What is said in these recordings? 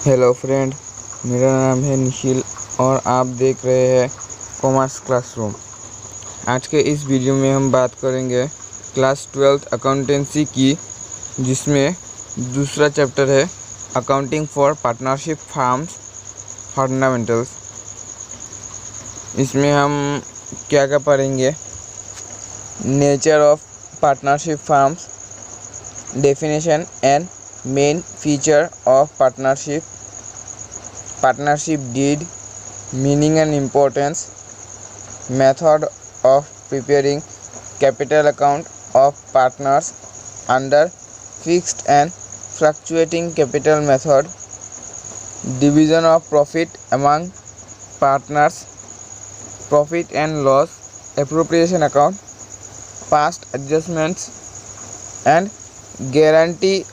Hello friend, मेरा नाम है निखिल और आप देख रहे हैं कॉमर्स क्लासरूम। आज के इस वीडियो में हम बात करेंगे क्लास 12th अकाउंटेंसी की, जिसमें दूसरा चैप्टर है accounting for partnership farms fundamentals. इसमें हम क्या क्या पढ़ेंगे? Nature of partnership farms, definition and main feature of partnership deed, meaning and importance, method of preparing capital account of partners under fixed and fluctuating capital method, division of profit among partners, profit and loss appropriation account, past adjustments and guarantee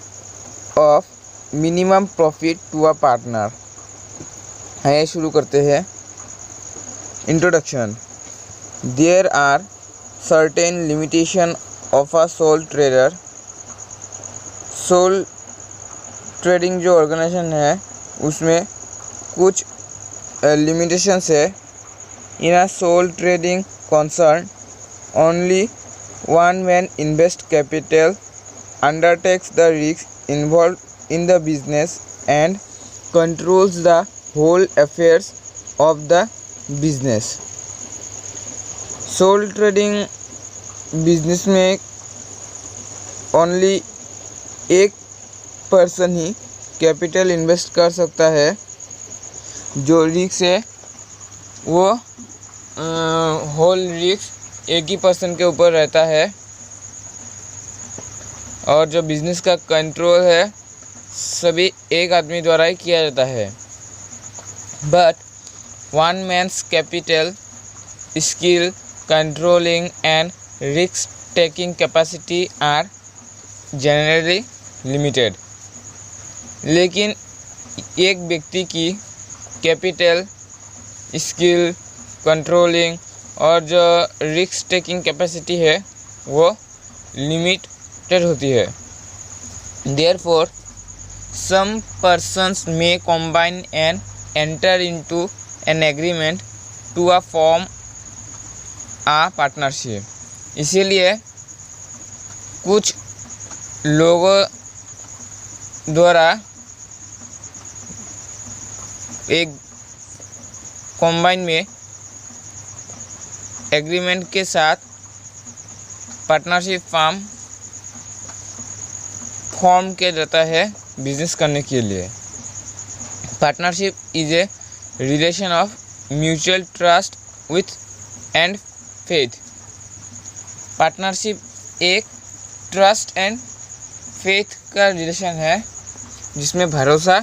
of minimum profit to a partner। आइए शुरू करते हैं। Introduction. There are certain limitation of a sole trader. Sole trading जो organisation है उसमें कुछ limitations है। In a sole trading concern only one man invest capital, undertakes the risk involve in the business and controls the whole affairs of the business। Sole trading business में only एक person ही capital invest कर सकता है। जो risk है वो whole risk एक ही पर्सन के ऊपर रहता है, और जो बिजनेस का कंट्रोल है सभी एक आदमी द्वारा ही किया जाता है। But one man's capital, skill, controlling and risk-taking capacity are generally limited। लेकिन एक व्यक्ति की कैपिटल, स्किल, कंट्रोलिंग और जो रिस्क टेकिंग कैपेसिटी है वो लिमिटेड होती है। Therefore, some persons may combine and enter into an agreement to a form a partnership। इसीलिए कुछ लोगों द्वारा एक कॉम्बाइन में एग्रीमेंट के साथ पार्टनरशिप फॉर्म किया जाता है बिजनेस करने के लिए। Partnership is a relation of mutual trust with and faith. Partnership एक ट्रस्ट एंड फेथ का रिलेशन है जिसमें भरोसा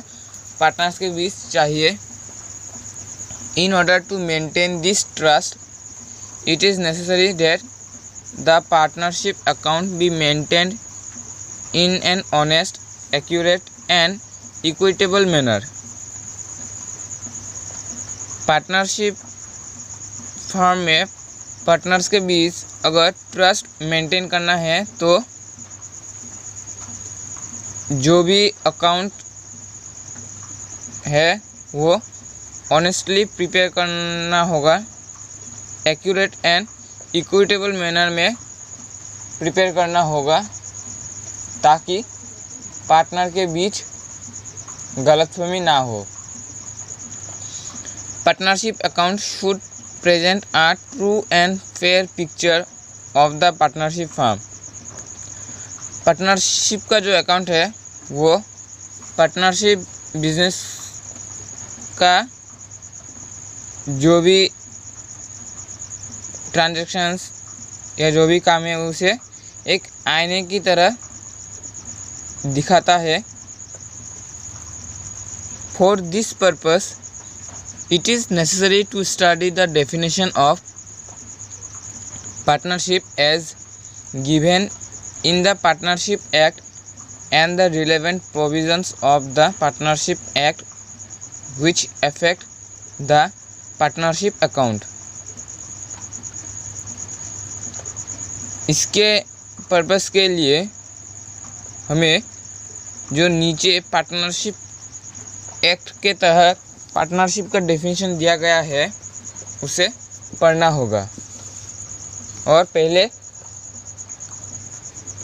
पार्टनर्स के बीच चाहिए। In order to maintain this trust it is necessary that the partnership account be maintained in an honest, accurate and equitable manner. Partnership firm में partners के बीच अगर ट्रस्ट मेंटेन करना है तो जो भी अकाउंट है वो ऑनेस्टली प्रिपेयर करना होगा, एक्यूरेट एंड इक्विटेबल मैनर में प्रिपेयर करना होगा ताकि पार्टनर के बीच गलतफहमी ना हो। Partnership account should present a true and fair picture of the partnership firm। Partnership का जो अकाउंट है वो पार्टनरशिप बिजनेस का जो भी ट्रांजैक्शंस या जो भी काम है उसे एक आईने की तरह दिखाता है। For this purpose it is necessary to study the definition of partnership as given in the Partnership Act and the relevant provisions of the Partnership Act which affect the partnership account। इसके purpose के लिए हमें जो नीचे partnership act के तहत partnership का definition दिया गया है उसे पढ़ना होगा। और पहले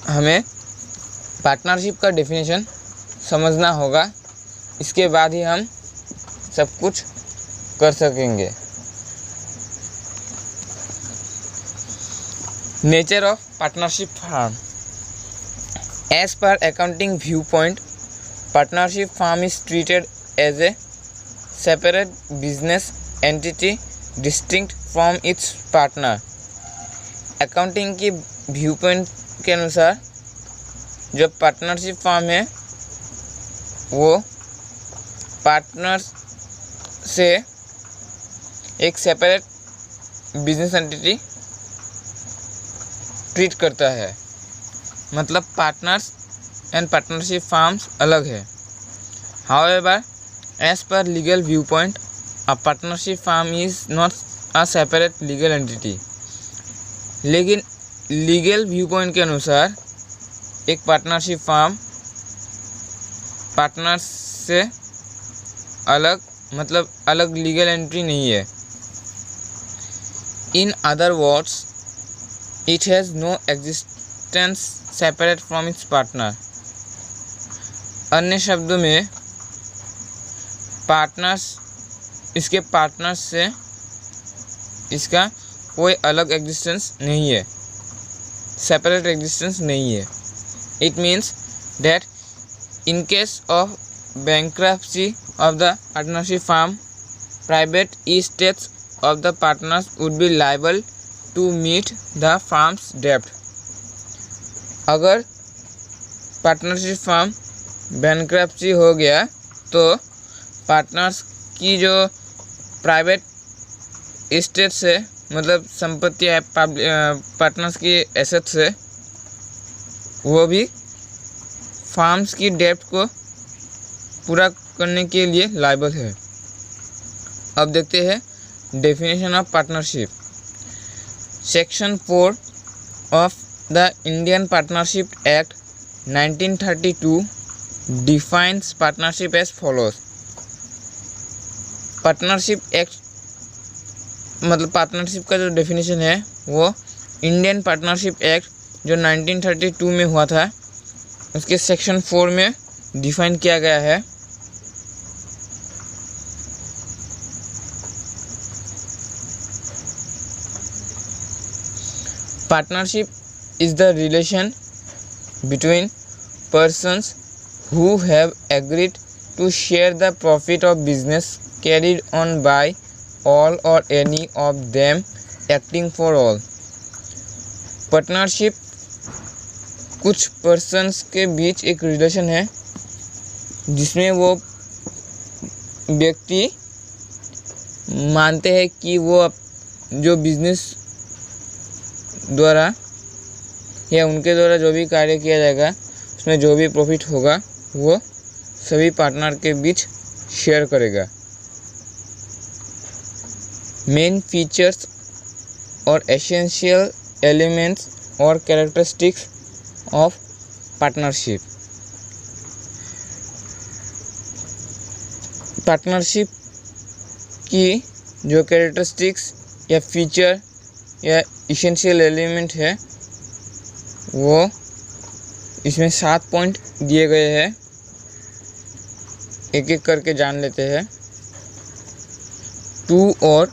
हमें पार्टनरशिप का डेफिनेशन समझना होगा, इसके बाद ही हम सब कुछ कर सकेंगे। Nature of partnership firm. As per accounting view point, partnership firm is treated as a separate business entity distinct from its partner. Accounting की व्यू पॉइंट के अनुसार जो पार्टनरशिप फर्म है वो पार्टनर से एक सेपरेट बिजनेस एंटिटी ट्रीट करता है, मतलब पार्टनर्स एंड पार्टनरशिप फर्म्स अलग है। However, as per legal view point, a partnership firm is not a separate legal entity. लेकिन लीगल व्यू पॉइंट के अनुसार एक पार्टनरशिप फर्म पार्टनर्स से अलग, मतलब अलग लीगल एंट्री नहीं है। In other words, it has no existence separate from its partner. अन्य शब्दों में पार्टनर्स, इसके पार्टनर्स से इसका कोई अलग एग्जिस्टेंस नहीं है, सेपरेट एग्जिस्टेंस नहीं है। It means that in case of bankruptcy of the partnership firm, private estates of the partners would be liable to meet the firm's debt. अगर पार्टनरशिप फर्म बैंक्रप्सी हो गया तो पार्टनर्स की जो प्राइवेट एस्टेट्स है, मतलब संपत्ति है, पार्टनर्स की एसेट्स है, वो भी फार्म्स की डेब्ट को पूरा करने के लिए लायबल है। अब देखते हैं definition of partnership. Section 4 of the Indian partnership act 1932 defines partnership as follows. Partnership act मतलब पार्टनरशिप का जो डेफिनेशन है वो इंडियन पार्टनरशिप एक्ट जो 1932 में हुआ था उसके सेक्शन 4 में डिफाइन किया गया है। Partnership is the relation between persons who have agreed to share the profit of business carried on by all or any of them acting for all। Partnership कुछ पर्सन्स के बीच एक रिलेशन है जिसमें वो व्यक्ति मानते हैं कि वो जो बिजनेस द्वारा या उनके द्वारा जो भी कार्य किया जाएगा उसमें जो भी प्रॉफिट होगा वो सभी पार्टनर के बीच शेयर करेगा। मेन फीचर्स और एसेंशियल एलिमेंट्स और कैरेक्टरिस्टिक्स ऑफ पार्टनरशिप। पार्टनरशिप की जो कैरेक्टरिस्टिक्स या फीचर या एसेंशियल एलिमेंट है वो इसमें 7 पॉइंट दिए गए हैं, एक एक करके जान लेते हैं। 2 or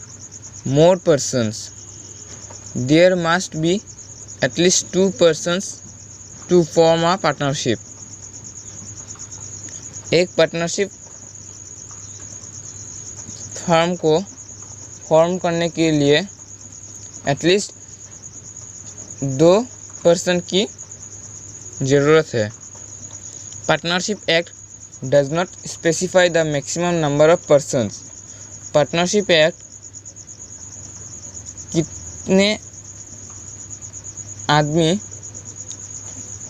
more persons, there must be at least 2 persons to form a partnership। एक पार्टनरशिप फर्म को फॉर्म करने के लिए एटलीस्ट 2 पर्सन की ज़रूरत है। Partnership act does not specify the maximum number of persons. Partnership act कितने आदमी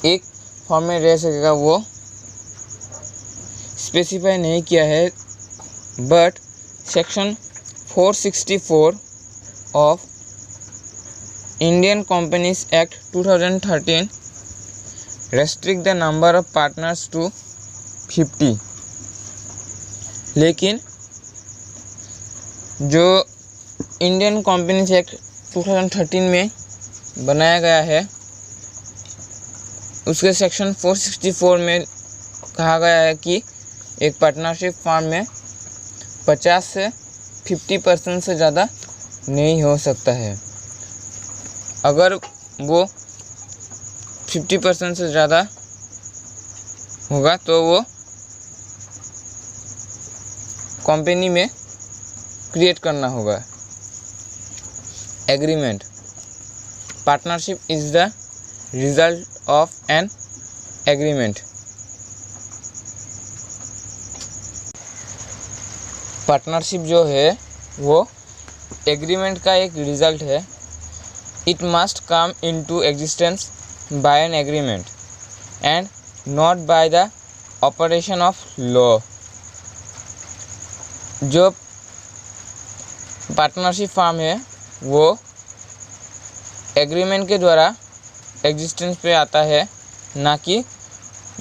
एक फॉर्म में रह सकेगा वो स्पेसिफाई नहीं किया है, but section 464 of Indian companies act 2013 restrict the number of partners to 50। लेकिन जो इंडियन कंपनीज एक्ट 2013 में बनाया गया है, उसके सेक्शन 464 में कहा गया है कि एक पार्टनरशिप फर्म में 50 से 50% से ज़्यादा नहीं हो सकता है। अगर वो 50% से ज़्यादा होगा तो वो कंपनी में क्रिएट करना होगा agreement. Partnership is the result of an agreement. Partnership जो है वो एग्रीमेंट का एक रिजल्ट है। It must come into existence by an agreement and not by the operation of law. जो पार्टनरशिप फर्म है वो एग्रीमेंट के द्वारा एग्जिस्टेंस पे आता है, ना कि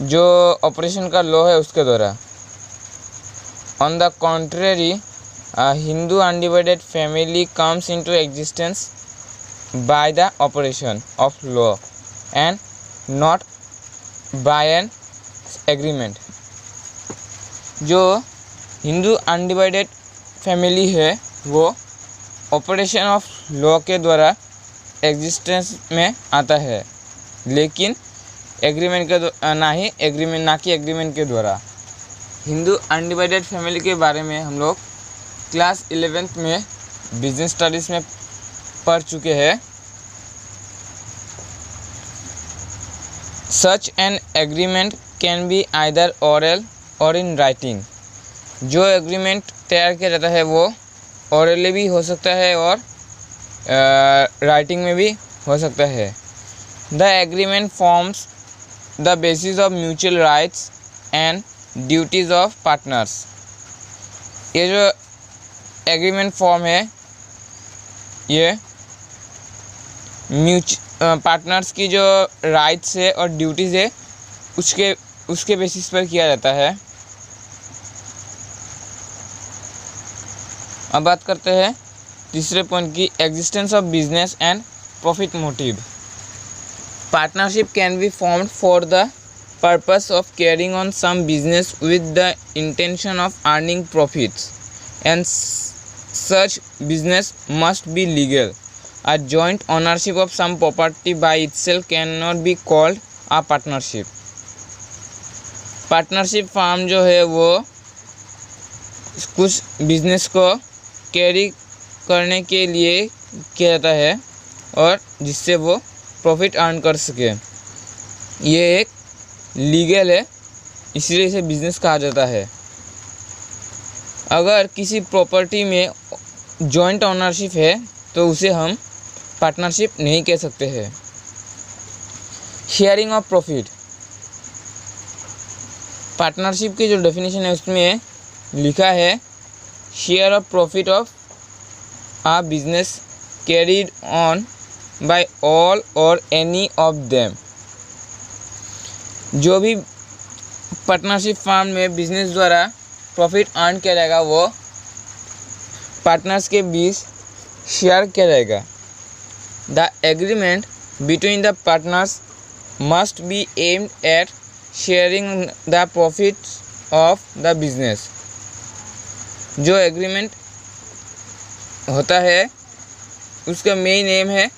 जो ऑपरेशन का लॉ है उसके द्वारा। On the contrary, a Hindu undivided family comes into existence by the operation of law and not by an agreement। जो हिंदू अनडिवाइडेड फैमिली है वो ऑपरेशन ऑफ लॉ के द्वारा एग्जिस्टेंस में आता है, लेकिन एग्रीमेंट के ना कि एग्रीमेंट के द्वारा। हिंदू अनडिवाइडेड फैमिली के बारे में हम लोग क्लास 11th में बिजनेस स्टडीज़ में पढ़ चुके हैं। Such an agreement can be either oral और इन राइटिंग। जो एग्रीमेंट तैयार किया जाता है वो ओरली भी हो सकता है और राइटिंग में भी हो सकता है। The agreement forms the basis of mutual rights and duties of partners. ये जो एग्रीमेंट फॉर्म है ये पार्टनर्स की जो राइट्स है और ड्यूटीज़ है उसके बेसिस पर किया जाता है। अब बात करते हैं तीसरे पॉइंट की, existence of business and profit motive. Partnership can be formed for the purpose of carrying on some business with the intention of earning profits, and such business must be legal. A joint ownership of some property by itself cannot be called a partnership. Partnership firm जो है वो कुछ business को carry करने के लिए किया जाता है और जिससे वो प्रॉफिट अर्न कर सके। ये एक लीगल है, इसलिए इसे बिजनेस कहा जाता है। अगर किसी प्रॉपर्टी में जॉइंट ओनरशिप है तो उसे हम पार्टनरशिप नहीं कह सकते हैं। Sharing of profit. पार्टनरशिप की जो डेफिनेशन है उसमें लिखा है share of profit of a business carried on by all और एनी ऑफ देम। जो भी पार्टनरशिप फर्म में बिजनेस द्वारा प्रॉफिट अर्न किया जाएगा वो पार्टनर्स के बीच शेयर किया जाएगा। The agreement between the partners must be aimed at sharing the profits of the business. जो एग्रीमेंट होता है उसका मेन एम है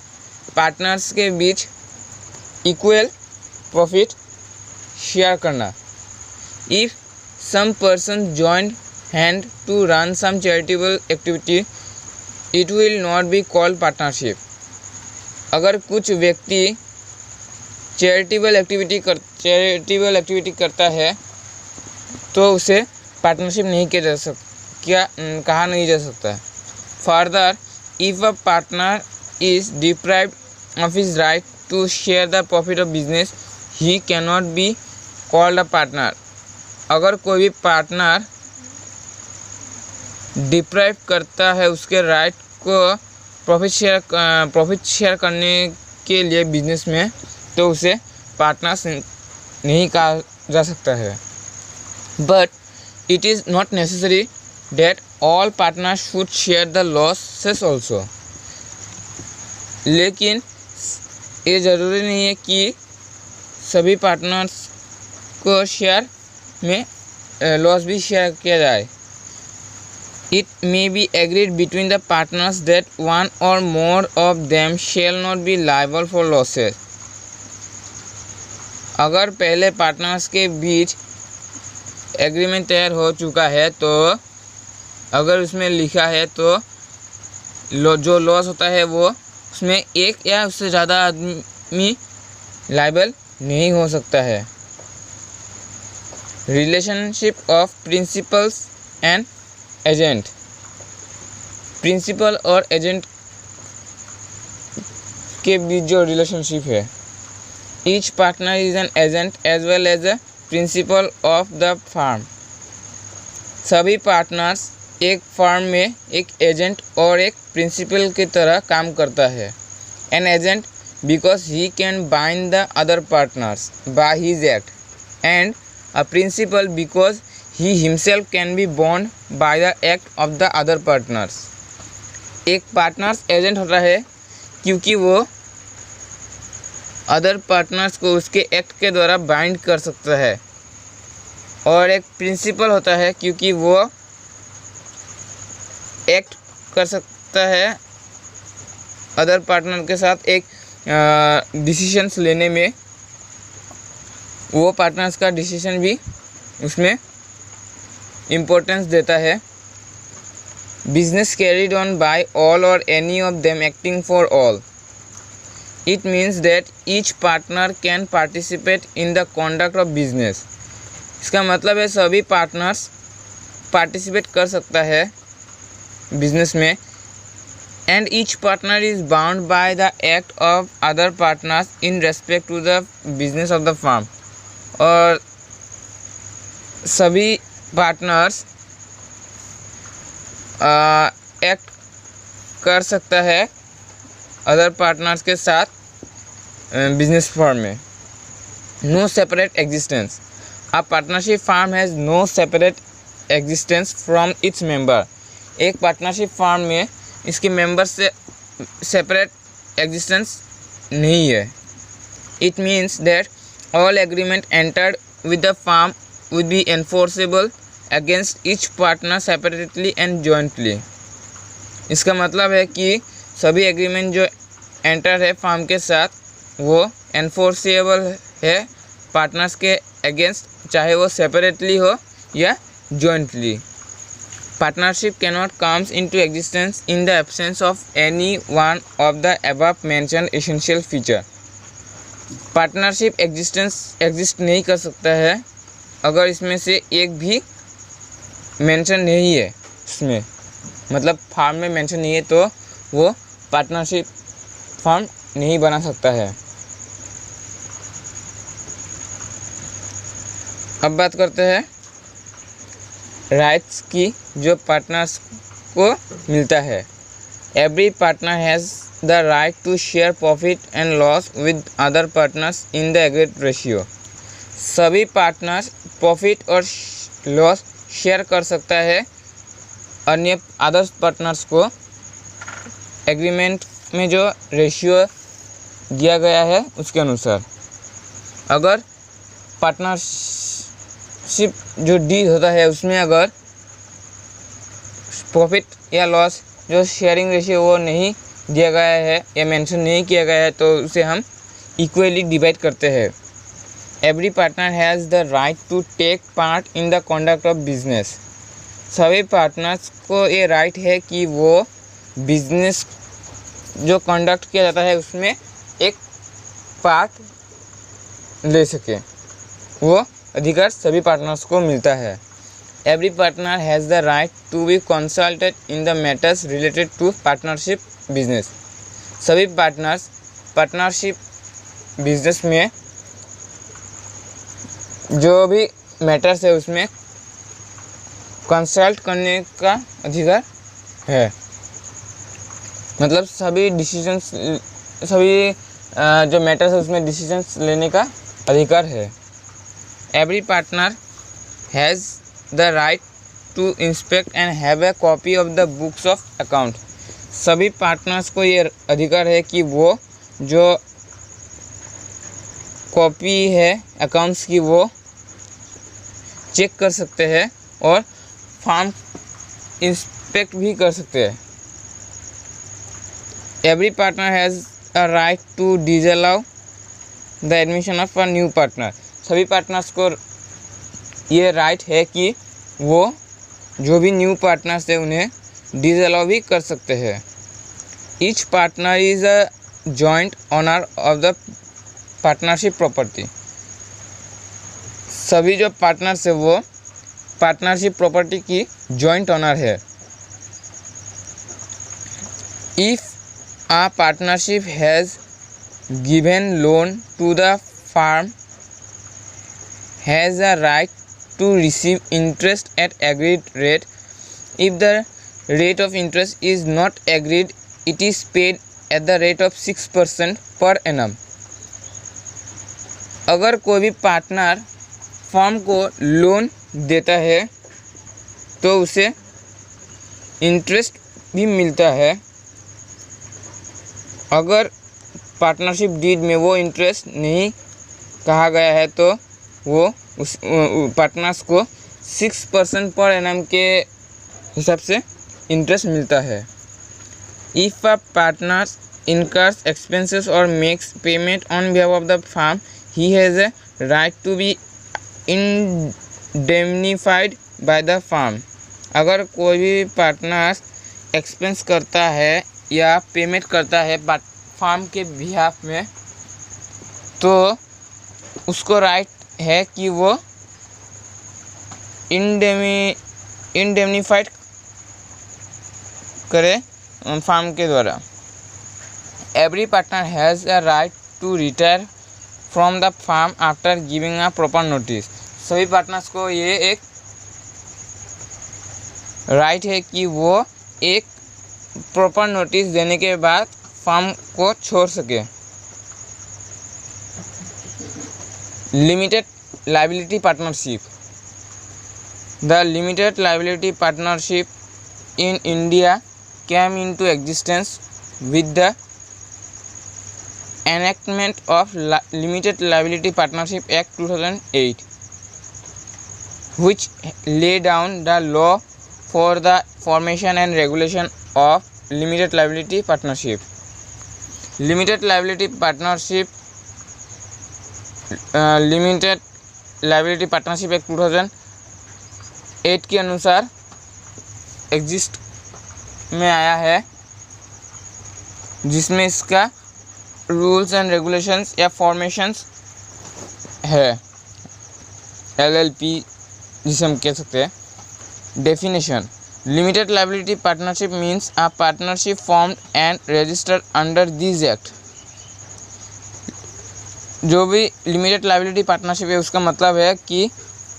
पार्टनर्स के बीच इक्वल प्रॉफिट शेयर करना। If some person join hand to run some charitable activity it will not be called partnership. अगर कुछ व्यक्ति चैरिटेबल एक्टिविटी करता है तो उसे पार्टनरशिप नहीं कहा नहीं जा सकता। Further, if a partner is deprived of his right to share the profit of business he can not be called a partner. अगर कोई भी पार्टनर डिप्राइव करता है उसके राइट को प्रॉफिट शेयर करने के लिए बिजनेस में, तो उसे पार्टनर्स नहीं कहा जा सकता है। But It is not necessary that all partners should share the losses also. लेकिन ये ज़रूरी नहीं है कि सभी पार्टनर्स को शेयर में लॉस भी शेयर किया जाए. It may be agreed between the partners that one or more of them shall not be liable for losses. अगर पहले पार्टनर्स के बीच एग्रीमेंट तैयार हो चुका है तो अगर उसमें लिखा है तो जो लॉस होता है वो उसमें एक या उससे ज़्यादा आदमी लायबल नहीं हो सकता है. Relationship of principals and agent. Principal और एजेंट के बीच जो रिलेशनशिप है, each partner is an agent as well as a principal of the firm. सभी पार्टनर्स एक फर्म में एक एजेंट और एक प्रिंसिपल की तरह काम करता है. An agent because he can bind the other partners by his act, and a principal because he himself can be bound by the act of the other partners. एक पार्टनर्स एजेंट होता है क्योंकि वो अदर पार्टनर्स को उसके act के द्वारा bind कर सकता है, और एक प्रिंसिपल होता है क्योंकि वो एक्ट कर सकता है अदर पार्टनर के साथ एक डिसीजंस लेने में. वो पार्टनर्स का डिसीजन भी उसमें इम्पोर्टेंस देता है. Business carried on by all और any of them acting for all. It means that each partner can participate in the conduct of business. इसका मतलब है सभी पार्टनर्स पार्टिसिपेट कर सकता है बिजनेस में. And each partner is bound by the act of other partners in respect to the business of the firm. और सभी पार्टनर्स एक्ट कर सकता है अदर पार्टनर्स के साथ बिजनेस फर्म में. No separate existence. A partnership firm has no separate existence from its member. एक partnership firm में इसके मेंबर से सेपरेट एग्जिस्टेंस नहीं है. It means that all agreement entered with the firm would be enforceable against each partner separately and jointly. इसका मतलब है कि सभी एग्रीमेंट जो एंटर है फर्म के साथ वो एनफोर्सेबल है पार्टनर्स के अगेंस्ट, चाहे वो सेपरेटली हो या jointly. Partnership cannot comes into existence in the absence of any one of the above mentioned essential feature. Partnership exist नहीं कर सकता है अगर इसमें से एक भी मेंशन नहीं है. इसमें मतलब फार्म में मेंशन नहीं है तो वो पार्टनरशिप फर्म नहीं बना सकता है. अब बात करते हैं राइट्स की जो पार्टनर्स को मिलता है. Every partner has the right to share profit and loss with other partners in the agreed ratio. सभी पार्टनर्स प्रॉफिट और लॉस शेयर कर सकता है अन्य अदर पार्टनर्स को एग्रीमेंट में जो रेशियो दिया गया है उसके अनुसार. अगर पार्टनरशिप जो डील होता है उसमें अगर प्रॉफिट या लॉस जो शेयरिंग रेशियो वो नहीं दिया गया है या मेंशन नहीं किया गया है तो उसे हम इक्वली डिवाइड करते हैं. Every partner has the right to take part in the conduct of business. सभी पार्टनर्स को ये राइट है कि वो बिजनेस जो कंडक्ट किया जाता है उसमें एक पार्ट ले सके. वो अधिकार सभी पार्टनर्स को मिलता है. Every partner has the right to be consulted in the matters related to partnership business. सभी पार्टनर्स पार्टनरशिप बिजनेस में जो भी मैटर्स है उसमें कंसल्ट करने का अधिकार है. मतलब सभी डिसीजंस सभी जो मैटर्स है उसमें डिसीजंस लेने का अधिकार है. Every partner has the right to inspect and have a copy of the books of account. सभी पार्टनर्स को ये अधिकार है कि वो जो कॉपी है अकाउंट्स की वो चेक कर सकते हैं और फार्म इंस्पेक्ट भी कर सकते हैं। Every partner has a right to disallow the admission of a new partner. सभी पार्टनर्स को ये राइट है कि वो जो भी न्यू पार्टनर्स है उन्हें डिसअलाउ भी कर सकते हैं। Each partner is a joint owner of the partnership property. सभी जो पार्टनर्स है वो पार्टनरशिप प्रॉपर्टी की जॉइंट ओनर है। If a partnership has given loan to the firm has a right to receive interest at agreed rate. If the rate of interest is not agreed it is paid at the rate of 6% per annum. अगर कोई भी partner firm को loan देता है तो उसे interest भी मिलता है। अगर पार्टनरशिप डीड में वो इंटरेस्ट नहीं कहा गया है तो वो उस पार्टनर्स को 6% पर एनम के हिसाब से इंटरेस्ट मिलता है। If a partner incurs expenses or makes payment on behalf of the firm, he has a right to be indemnified by the firm। अगर कोई भी पार्टनर एक्सपेंस करता है या पेमेंट करता है फार्म के बिहाफ में तो उसको राइट है कि वो इंडेमनीफाइड करे फार्म के द्वारा। Every partner has a right to retire from the firm after giving a proper notice। सभी पार्टनर्स को ये एक राइट है कि वो एक प्रॉपर नोटिस देने के बाद फर्म को छोड़ सके। Limited liability partnership. The limited liability partnership in India came into existence with the enactment of Limited Liability Partnership Act 2008, which laid down the law for the formation and regulation of limited liability partnership। Limited liability partnership Limited Liability Partnership Act 2008 के अनुसार exist में आया है, जिसमें इसका rules and regulations या formations है, LLP जिसे हम कह सकते हैं। Definition. Limited liability partnership means a partnership formed and registered under this act. जो भी लिमिटेड लायबिलिटी पार्टनरशिप है उसका मतलब है कि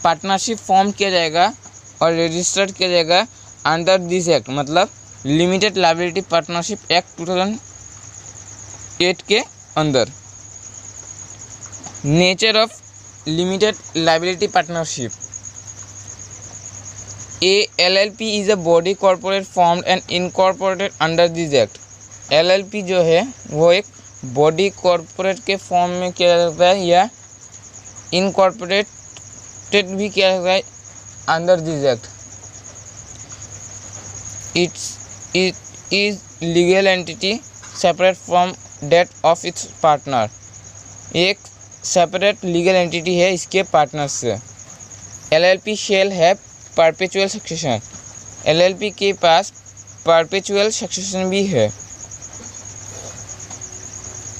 पार्टनरशिप फॉर्म किया जाएगा और रजिस्टर्ड किया जाएगा अंडर दिस एक्ट, मतलब लिमिटेड लायबिलिटी पार्टनरशिप एक्ट 2008 के अंदर। Nature of limited liability partnership. A LLP is a body corporate formed and incorporated under this act। LLP जो है वो एक बॉडी कॉरपोरेट के फॉर्म में किया जा सकता है या इनकॉर्पोरेटेड भी किया जा सकता है under this act. It is legal entity separate from that of its partner। एक सेपरेट लीगल एंटिटी है इसके पार्टनर से। LLP shall have perpetual succession. LLP के पास परपेचुअल सक्सेशन भी है,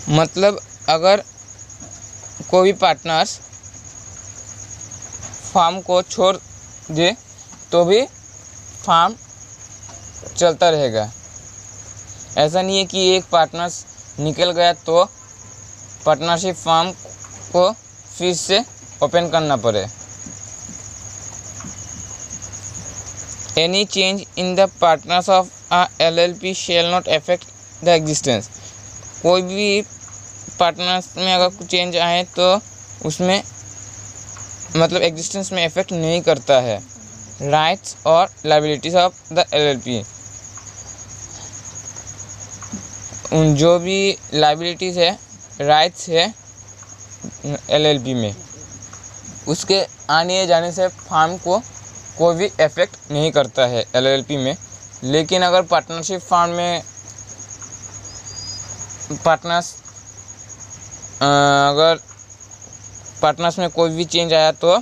मतलब अगर कोई पार्टनर्स फार्म को छोड़ दे तो भी फार्म चलता रहेगा। ऐसा नहीं है कि एक पार्टनर्स निकल गया तो पार्टनरशिप फार्म को फिर से ओपन करना पड़े। Any change in the partners of a LLP shall not affect the existence। कोई भी पार्टनर्स में अगर कुछ चेंज आए तो उसमें मतलब एग्जिस्टेंस में इफेक्ट नहीं करता है। राइट्स और लायबिलिटीज ऑफ द LLP। जो भी लायबिलिटीज है, राइट्स है LLP में, उसके आने जाने से फार्म को कोई भी इफेक्ट नहीं करता है LLP में। लेकिन अगर पार्टनरशिप फार्म में अगर पार्टनर्स में कोई भी चेंज आया तो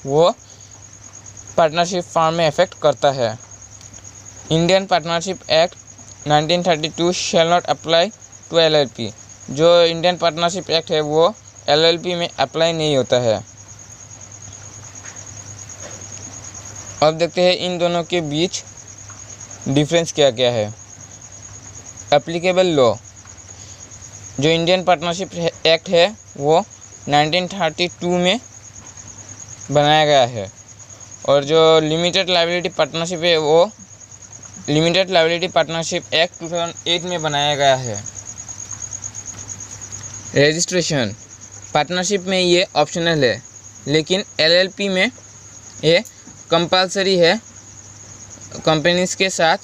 वो पार्टनरशिप फार्म में इफेक्ट करता है। Indian partnership act 1932 shall not apply to LLP। जो इंडियन पार्टनरशिप एक्ट है वो LLP में अप्लाई नहीं होता है। अब देखते हैं इन दोनों के बीच डिफरेंस क्या क्या है। एप्लीकेबल लॉ, जो इंडियन पार्टनरशिप एक्ट है वो 1932 में बनाया गया है, और जो लिमिटेड लायबिलिटी पार्टनरशिप है वो लिमिटेड लायबिलिटी पार्टनरशिप एक्ट 2008 में बनाया गया है। रजिस्ट्रेशन, पार्टनरशिप में ये ऑप्शनल है, लेकिन LLP में ये कंपलसरी है कंपनीज के साथ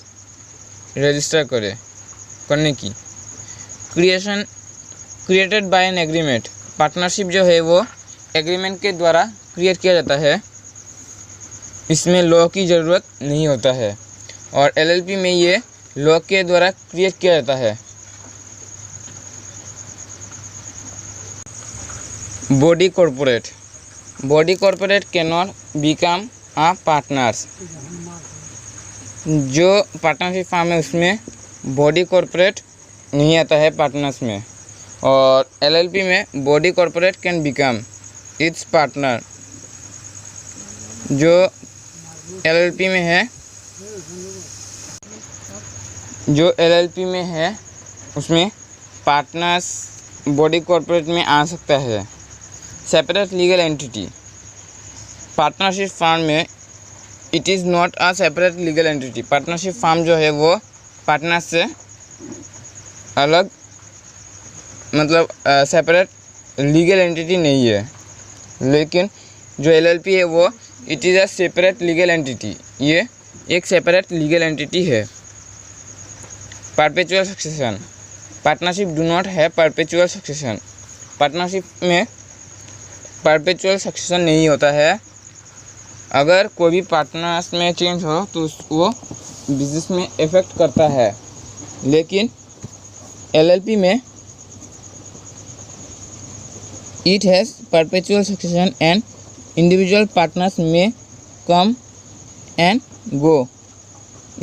रजिस्टर करने की। Created by an agreement, partnership जो है वो एग्रीमेंट के द्वारा क्रिएट किया जाता है, इसमें लॉ की ज़रूरत नहीं होता है। और LLP में ये लॉ के द्वारा क्रिएट किया जाता है। Body corporate can not become a partners. जो पार्टनरशिप फार्म है उसमें बॉडी कॉर्पोरेट नहीं आता है पार्टनर्स में, और LLP में body corporate can become it's partner. जो LLP में है उसमें पार्टनर्स बॉडी कॉर्पोरेट में आ सकता है। Separate legal entity, partnership firm में it is not a separate legal entity. Partnership firm जो है वो पार्टनर से अलग, मतलब सेपरेट लीगल एंटिटी नहीं है। लेकिन जो LLP है वो it is a separate legal entity, ये एक सेपरेट लीगल एंटिटी है। Perpetual succession, partnership do not है परपेचुअल सक्सेशन। पार्टनरशिप में परपेचुअल सक्सेशन नहीं होता है। अगर कोई भी पार्टनर्स में चेंज हो तो वो बिजनेस में इफेक्ट करता है। लेकिन LLP में it has perpetual succession and individual partners में कम एंड गो।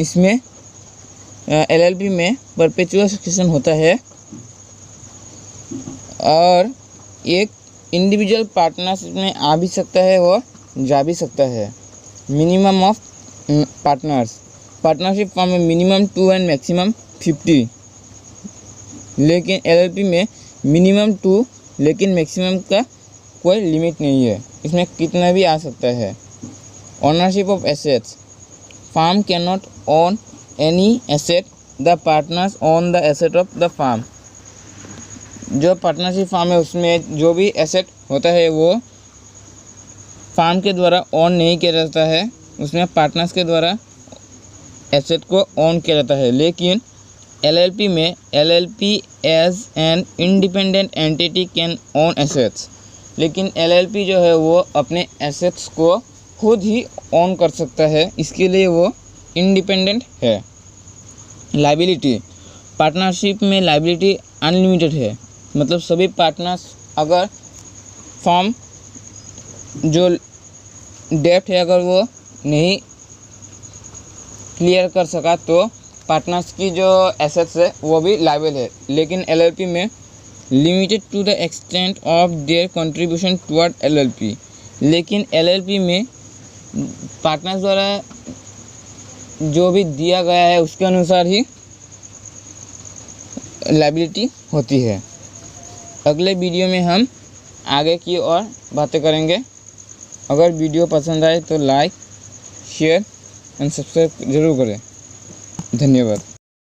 इसमें LLP में परपेचुअल सक्सेशन होता है, और एक इंडिविजुअल पार्टनर्स में आ भी सकता है और जा भी सकता है। Minimum of partners, partnership form में मिनिमम 2 एंड मैक्सिमम 50। लेकिन LLP में मिनिमम 2 लेकिन मैक्सिमम का कोई लिमिट नहीं है, इसमें कितना भी आ सकता है। Ownership of assets, firm can not own any asset, the partners own the asset of the firm. जो पार्टनरशिप फार्म है उसमें जो भी एसेट होता है वो फार्म के द्वारा ओन नहीं किया जाता है, उसमें पार्टनर्स के द्वारा एसेट को ओन किया जाता है। लेकिन LLP में LLP as an independent entity can own assets. लेकिन LLP जो है वो अपने एसेट्स को खुद ही ओन कर सकता है, इसके लिए वो इंडिपेंडेंट है। लायबिलिटी, पार्टनरशिप में लायबिलिटी अनलिमिटेड है, मतलब सभी पार्टनर्स अगर फॉर्म जो डेप्ट है अगर वो नहीं क्लियर कर सका तो पार्टनर्स की जो एसेट्स है वो भी लायबल है। लेकिन LLP में limited to the extent of their contribution toward LLP। लेकिन LLP में पार्टनर्स द्वारा जो भी दिया गया है उसके अनुसार ही लायबिलिटी होती है। अगले वीडियो में हम आगे की और बातें करेंगे। अगर वीडियो पसंद आए तो लाइक, शेयर एंड सब्सक्राइब ज़रूर करें। धन्यवाद।